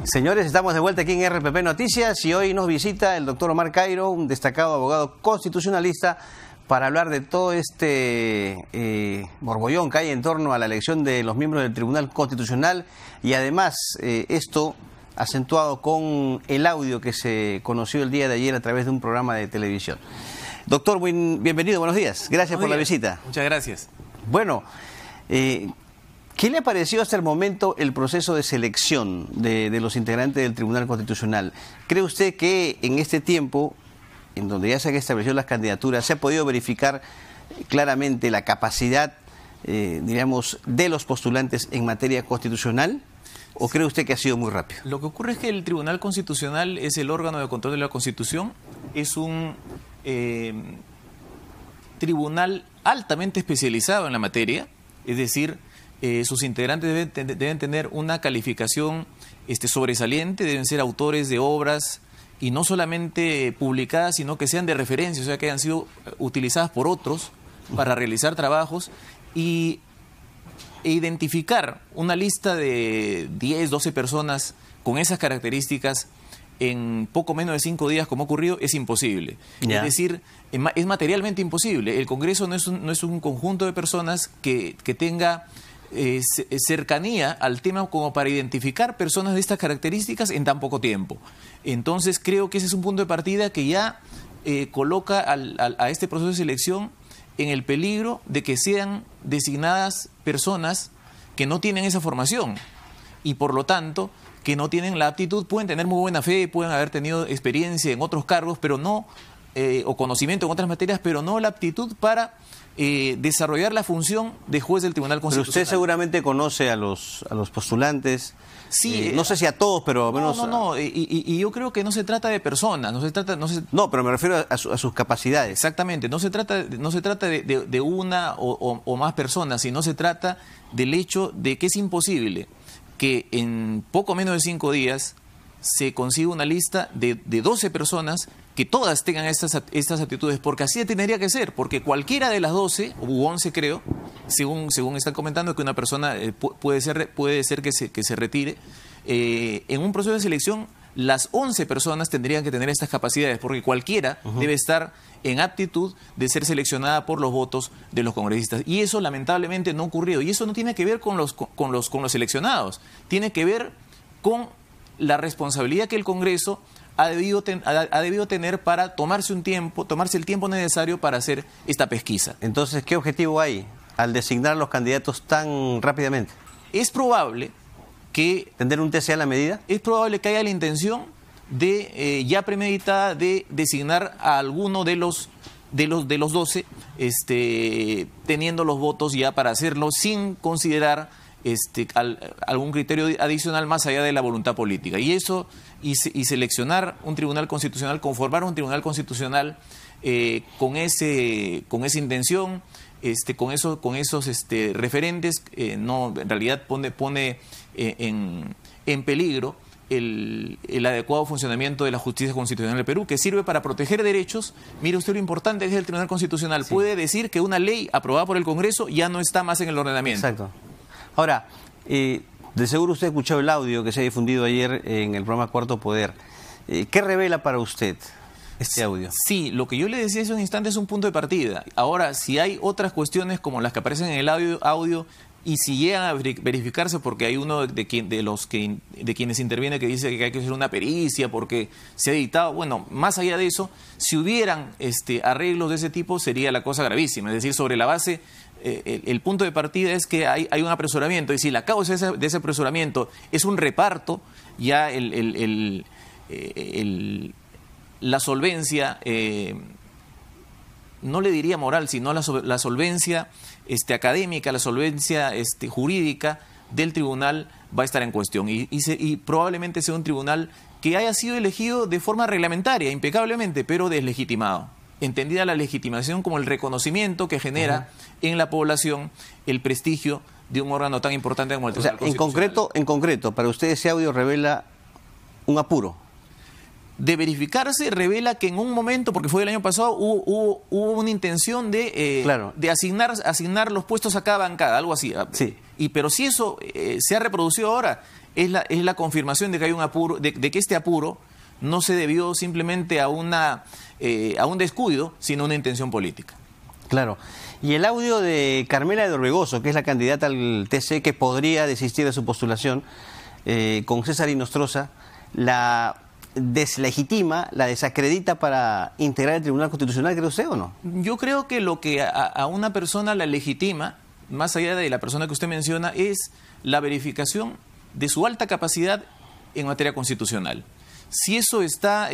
Señores, estamos de vuelta aquí en RPP Noticias y hoy nos visita el doctor Omar Cairo, un destacado abogado constitucionalista, para hablar de todo este borbollón que hay en torno a la elección de los miembros del Tribunal Constitucional y además esto acentuado con el audio que se conoció el día de ayer a través de un programa de televisión. Doctor, bienvenido, buenos días. Gracias por la visita. Muchas gracias. Bueno, ¿qué le pareció hasta el momento el proceso de selección de los integrantes del Tribunal Constitucional? ¿Cree usted que en este tiempo, en donde ya se han establecido las candidaturas, se ha podido verificar claramente la capacidad, digamos, de los postulantes en materia constitucional? ¿O cree usted que ha sido muy rápido? Lo que ocurre es que el Tribunal Constitucional es el órgano de control de la Constitución, es un tribunal altamente especializado en la materia, es decir, sus integrantes deben tener una calificación sobresaliente, deben ser autores de obras y no solamente publicadas, sino que sean de referencia, o sea, que hayan sido utilizadas por otros para realizar trabajos e identificar una lista de 10, 12 personas con esas características en poco menos de 5 días, como ha ocurrido, es imposible. Ya. Es decir, es materialmente imposible. El Congreso no es un conjunto de personas que tenga cercanía al tema como para identificar personas de estas características en tan poco tiempo. Entonces creo que ese es un punto de partida que ya coloca a este proceso de selección en el peligro de que sean designadas personas que no tienen esa formación y por lo tanto que no tienen la aptitud, pueden tener muy buena fe, pueden haber tenido experiencia en otros cargos, pero no, o conocimiento en otras materias, pero no la aptitud para desarrollar la función de juez del Tribunal Constitucional. Pero usted seguramente conoce a los postulantes. Sí, no sé si a todos, pero al menos... No, y yo creo que no se trata de personas, No, pero me refiero a sus capacidades. Exactamente, no se trata de una o más personas, sino se trata del hecho de que es imposible que en poco menos de 5 días se consiga una lista de 12 personas que todas tengan estas actitudes, porque así tendría que ser, porque cualquiera de las 12, u 11 creo, según están comentando, que una persona puede ser que se retire, en un proceso de selección las 11 personas tendrían que tener estas capacidades, porque cualquiera debe estar en aptitud de ser seleccionada por los votos de los congresistas. Y eso lamentablemente no ha ocurrido. Y eso no tiene que ver con los seleccionados, tiene que ver con la responsabilidad que el Congreso ha debido tener para tomarse el tiempo necesario para hacer esta pesquisa. Entonces, ¿qué objetivo hay al designar a los candidatos tan rápidamente? Es probable que... ¿Tener un TC a la medida? Es probable que haya la intención de ya premeditada de designar a alguno de los 12, teniendo los votos ya para hacerlo sin considerar algún criterio adicional más allá de la voluntad política. Y eso, y seleccionar un tribunal constitucional, conformar un tribunal constitucional con esa intención, con esos referentes, no, en realidad pone en peligro el adecuado funcionamiento de la justicia constitucional del Perú, que sirve para proteger derechos. Mire usted lo importante que es el Tribunal Constitucional. Sí. Puede decir que una ley aprobada por el Congreso ya no está más en el ordenamiento. Exacto. Ahora, de seguro usted ha escuchado el audio que se ha difundido ayer en el programa Cuarto Poder. ¿Qué revela para usted este audio? Sí, lo que yo le decía hace un instante es un punto de partida. Ahora, si hay otras cuestiones como las que aparecen en el audio y si llegan a verificarse, porque hay uno de quienes interviene que dice que hay que hacer una pericia porque se ha editado, bueno, más allá de eso, si hubieran arreglos de ese tipo sería la cosa gravísima. Es decir, sobre la base, el punto de partida es que hay un apresuramiento, y si la causa de ese apresuramiento es un reparto, ya la solvencia, no le diría moral, sino la solvencia académica, la solvencia jurídica del tribunal va a estar en cuestión. Y probablemente sea un tribunal que haya sido elegido de forma reglamentaria, impecablemente, pero deslegitimado. Entendida la legitimación como el reconocimiento que genera en la población el prestigio de un órgano tan importante como el Tribunal Constitucional. En concreto, para usted ese audio revela un apuro. de verificarse, revela que en un momento, porque fue el año pasado, hubo una intención de asignar los puestos a cada bancada, algo así. Sí. Pero si eso se ha reproducido ahora, es la confirmación de que hay un apuro, de que este apuro no se debió simplemente a un descuido, sino a una intención política. Claro. Y el audio de Carmela de Orbegoso, que es la candidata al TC que podría desistir de su postulación, con César Inostroza, la deslegitima, la desacredita para integrar el Tribunal Constitucional, ¿cree usted o no? Yo creo que lo que a una persona la legitima, más allá de la persona que usted menciona, es la verificación de su alta capacidad en materia constitucional. Si eso está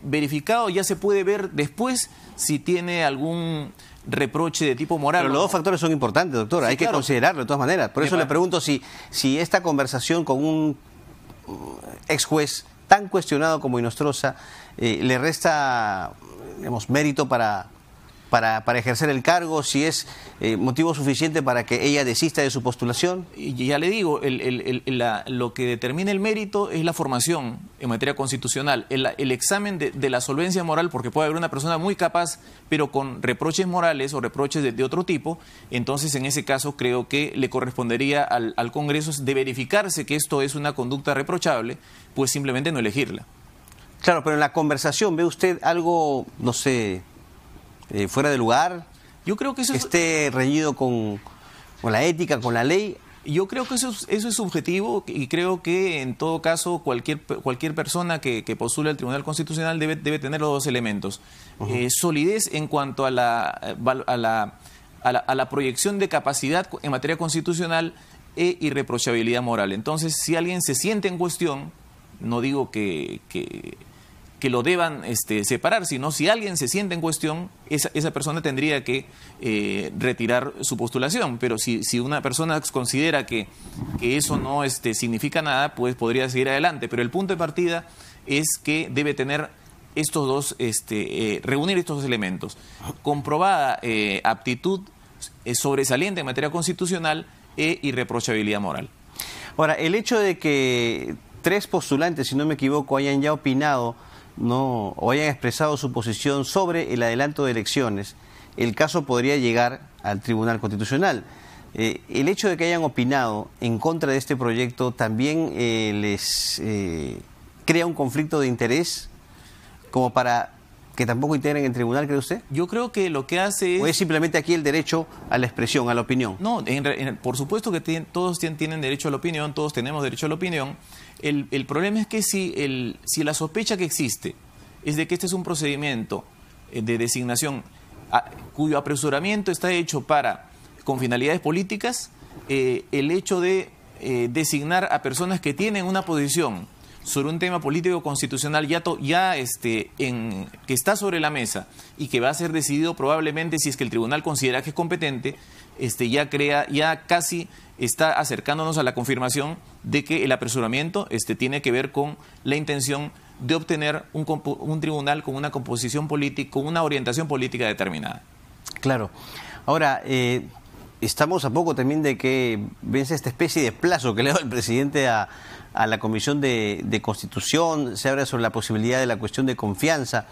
verificado, ya se puede ver después si tiene algún reproche de tipo moral. Pero los dos factores son importantes, doctor, sí, hay que considerarlo de todas maneras. Por eso le pregunto si esta conversación con un ex juez tan cuestionado como Inostroza le resta, digamos, mérito para ejercer el cargo, si es motivo suficiente para que ella desista de su postulación. Y ya le digo, lo que determina el mérito es la formación en materia constitucional, el examen de la solvencia moral, porque puede haber una persona muy capaz, pero con reproches morales o reproches de otro tipo. Entonces, en ese caso, creo que le correspondería al Congreso de verificarse que esto es una conducta reprochable, pues simplemente no elegirla. Claro, pero en la conversación, ¿ve usted algo, no sé, fuera de lugar? Yo creo que eso esté reñido con la ética, con la ley. Yo creo que eso es subjetivo, y creo que en todo caso cualquier persona que postule al Tribunal Constitucional debe tener los dos elementos. Solidez en cuanto a la proyección de capacidad en materia constitucional e irreprochabilidad moral. Entonces, si alguien se siente en cuestión, no digo que lo deban separar, sino si alguien se siente en cuestión, esa persona tendría que retirar su postulación. Pero si una persona considera que eso no significa nada, pues podría seguir adelante. Pero el punto de partida es que debe tener estos dos, reunir estos dos elementos: comprobada aptitud sobresaliente en materia constitucional e irreprochabilidad moral. Ahora, el hecho de que 3 postulantes, si no me equivoco, hayan ya opinado o hayan expresado su posición sobre el adelanto de elecciones, el caso podría llegar al Tribunal Constitucional. El hecho de que hayan opinado en contra de este proyecto también les crea un conflicto de interés como para que tampoco integren el tribunal, ¿cree usted? Yo creo que lo que hace es... ¿O es simplemente aquí el derecho a la expresión, a la opinión? No, por supuesto que todos tienen derecho a la opinión, todos tenemos derecho a la opinión. El problema es que si la sospecha que existe es de que este es un procedimiento de designación cuyo apresuramiento está hecho con finalidades políticas, el hecho de designar a personas que tienen una posición sobre un tema político constitucional que está sobre la mesa y que va a ser decidido probablemente, si es que el tribunal considera que es competente, ya casi está acercándonos a la confirmación de que el apresuramiento tiene que ver con la intención de obtener un tribunal con una composición política, con una orientación política determinada. Claro. Ahora, estamos a poco también de que vence esta especie de plazo que le da el presidente a la Comisión de Constitución. Se habla sobre la posibilidad de la cuestión de confianza.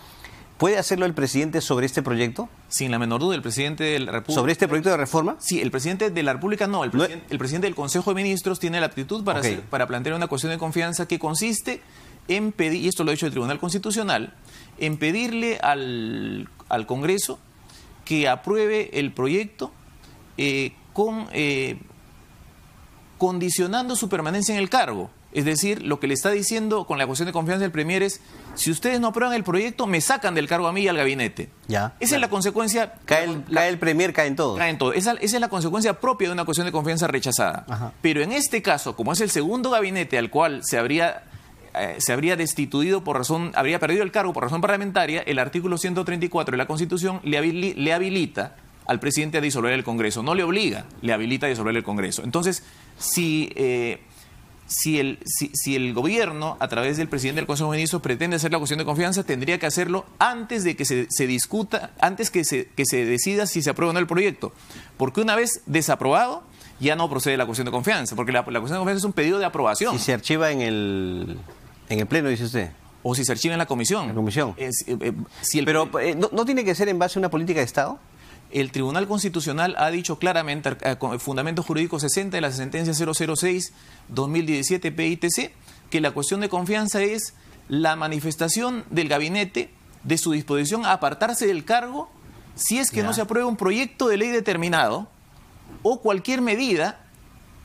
¿Puede hacerlo el presidente sobre este proyecto? Sin la menor duda, el presidente de la República... ¿Sobre este proyecto de reforma? Sí, el presidente de la República no. El presidente del Consejo de Ministros tiene la aptitud para plantear una cuestión de confianza que consiste en pedir, y esto lo ha hecho el Tribunal Constitucional, en pedirle al Congreso que apruebe el proyecto condicionando su permanencia en el cargo. Es decir, lo que le está diciendo con la cuestión de confianza del Premier es: si ustedes no aprueban el proyecto, me sacan del cargo a mí y al gabinete. Ya, esa es la consecuencia. Cae el Premier, caen todos. Caen todos. Esa es la consecuencia propia de una cuestión de confianza rechazada. Ajá. Pero en este caso, como es el segundo gabinete al cual se habría destituido habría perdido el cargo por razón parlamentaria, el artículo 134 de la Constitución le habilita al presidente a disolver el Congreso. No le obliga, le habilita a disolver el Congreso. Entonces, si el gobierno, a través del presidente del Consejo de Ministros, pretende hacer la cuestión de confianza, tendría que hacerlo antes de que se discuta, antes que se decida si se aprueba o no el proyecto. Porque una vez desaprobado, ya no procede la cuestión de confianza, porque la cuestión de confianza es un pedido de aprobación. Si se archiva en el Pleno, dice usted. o si se archiva en la comisión. La comisión. Pero ¿no tiene que ser en base a una política de Estado? El Tribunal Constitucional ha dicho claramente, con el fundamento jurídico 60 de la sentencia 006-2017 PITC, que la cuestión de confianza es la manifestación del gabinete de su disposición a apartarse del cargo si es que no se aprueba un proyecto de ley determinado o cualquier medida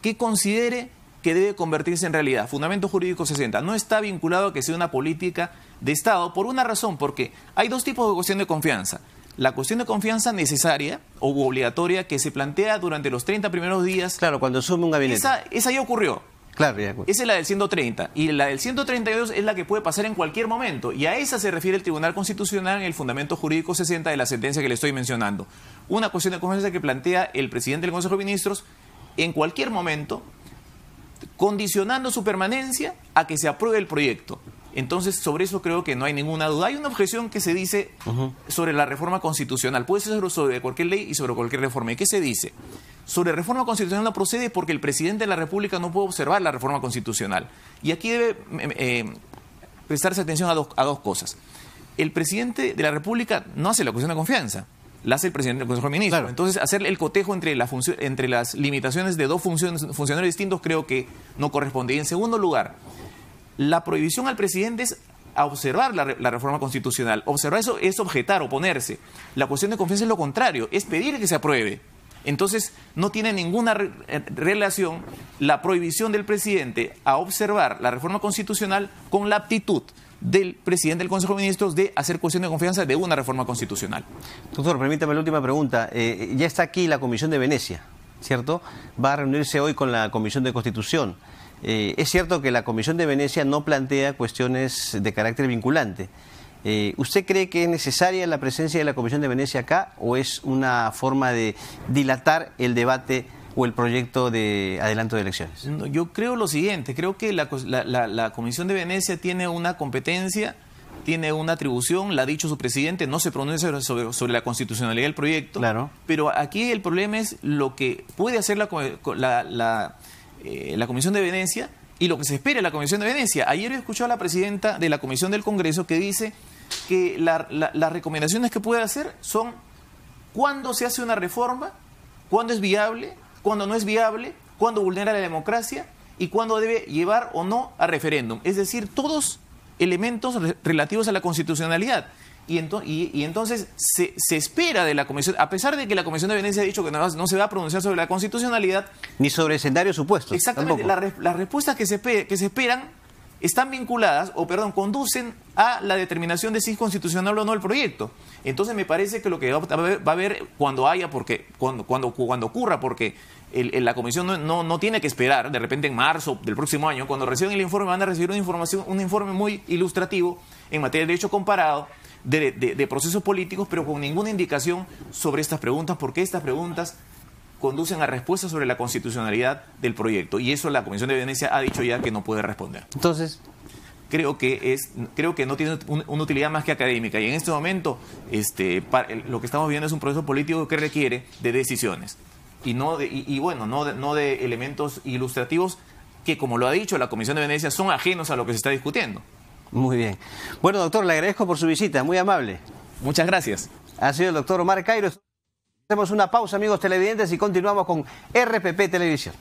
que considere que debe convertirse en realidad. Fundamento jurídico 60. No está vinculado a que sea una política de Estado por una razón, porque hay dos tipos de cuestión de confianza. La cuestión de confianza necesaria o obligatoria que se plantea durante los 30 primeros días. Claro, cuando asume un gabinete. Esa ya ocurrió. Claro, ya. Esa es la del 130. Y la del 132 es la que puede pasar en cualquier momento. Y a esa se refiere el Tribunal Constitucional en el fundamento jurídico 60 de la sentencia que le estoy mencionando. Una cuestión de confianza que plantea el presidente del Consejo de Ministros en cualquier momento, condicionando su permanencia a que se apruebe el proyecto. Entonces, sobre eso creo que no hay ninguna duda. Hay una objeción que se dice sobre la reforma constitucional. Puede ser sobre cualquier ley y sobre cualquier reforma. ¿Y qué se dice? Sobre reforma constitucional no procede porque el presidente de la República no puede observar la reforma constitucional. Y aquí debe prestarse atención a dos cosas. El presidente de la República no hace la cuestión de confianza, la hace el presidente del Consejo de Ministros. Claro. Entonces, hacer el cotejo entre las limitaciones de dos funcionarios distintos creo que no corresponde. Y en segundo lugar, la prohibición al presidente es a observar la reforma constitucional. Observar eso es objetar, oponerse. La cuestión de confianza es lo contrario, es pedir que se apruebe. Entonces, no tiene ninguna relación la prohibición del presidente a observar la reforma constitucional con la aptitud del presidente del Consejo de Ministros de hacer cuestión de confianza de una reforma constitucional. Doctor, permítame la última pregunta. Ya está aquí la Comisión de Venecia, ¿cierto? Va a reunirse hoy con la Comisión de Constitución. Es cierto que la Comisión de Venecia no plantea cuestiones de carácter vinculante. ¿Usted cree que es necesaria la presencia de la Comisión de Venecia acá o es una forma de dilatar el debate o el proyecto de adelanto de elecciones? No, yo creo lo siguiente, creo que la Comisión de Venecia tiene una competencia, tiene una atribución, la ha dicho su presidente, no se pronuncia sobre la constitucionalidad del proyecto, claro. Pero aquí el problema es lo que puede hacer la Comisión de Venecia y lo que se espera de la Comisión de Venecia. Ayer escuché a la presidenta de la Comisión del Congreso que dice que las recomendaciones que puede hacer son cuándo se hace una reforma, cuándo es viable, cuándo no es viable, cuándo vulnera la democracia y cuándo debe llevar o no a referéndum. Es decir, todos elementos relativos a la constitucionalidad. Y entonces se espera de la Comisión, a pesar de que la Comisión de Venecia ha dicho que no se va a pronunciar sobre la constitucionalidad. Ni sobre escenarios supuestos. Exactamente. Las respuestas que se esperan están vinculadas, conducen a la determinación de si es constitucional o no el proyecto. Entonces me parece que lo que va a haber cuando ocurra, porque la Comisión no tiene que esperar, de repente en marzo del próximo año, cuando reciban el informe, van a recibir un informe muy ilustrativo en materia de derecho comparado, de procesos políticos, pero con ninguna indicación sobre estas preguntas, porque estas preguntas conducen a respuestas sobre la constitucionalidad del proyecto. Y eso la Comisión de Venecia ha dicho ya que no puede responder. Entonces, creo que no tiene una utilidad más que académica. Y en este momento lo que estamos viendo es un proceso político que requiere de decisiones. Y no de elementos ilustrativos que, como lo ha dicho la Comisión de Venecia, son ajenos a lo que se está discutiendo. Muy bien. Bueno, doctor, le agradezco por su visita. Muy amable. Muchas gracias. Ha sido el doctor Omar Cairo. Hacemos una pausa, amigos televidentes, y continuamos con RPP Televisión.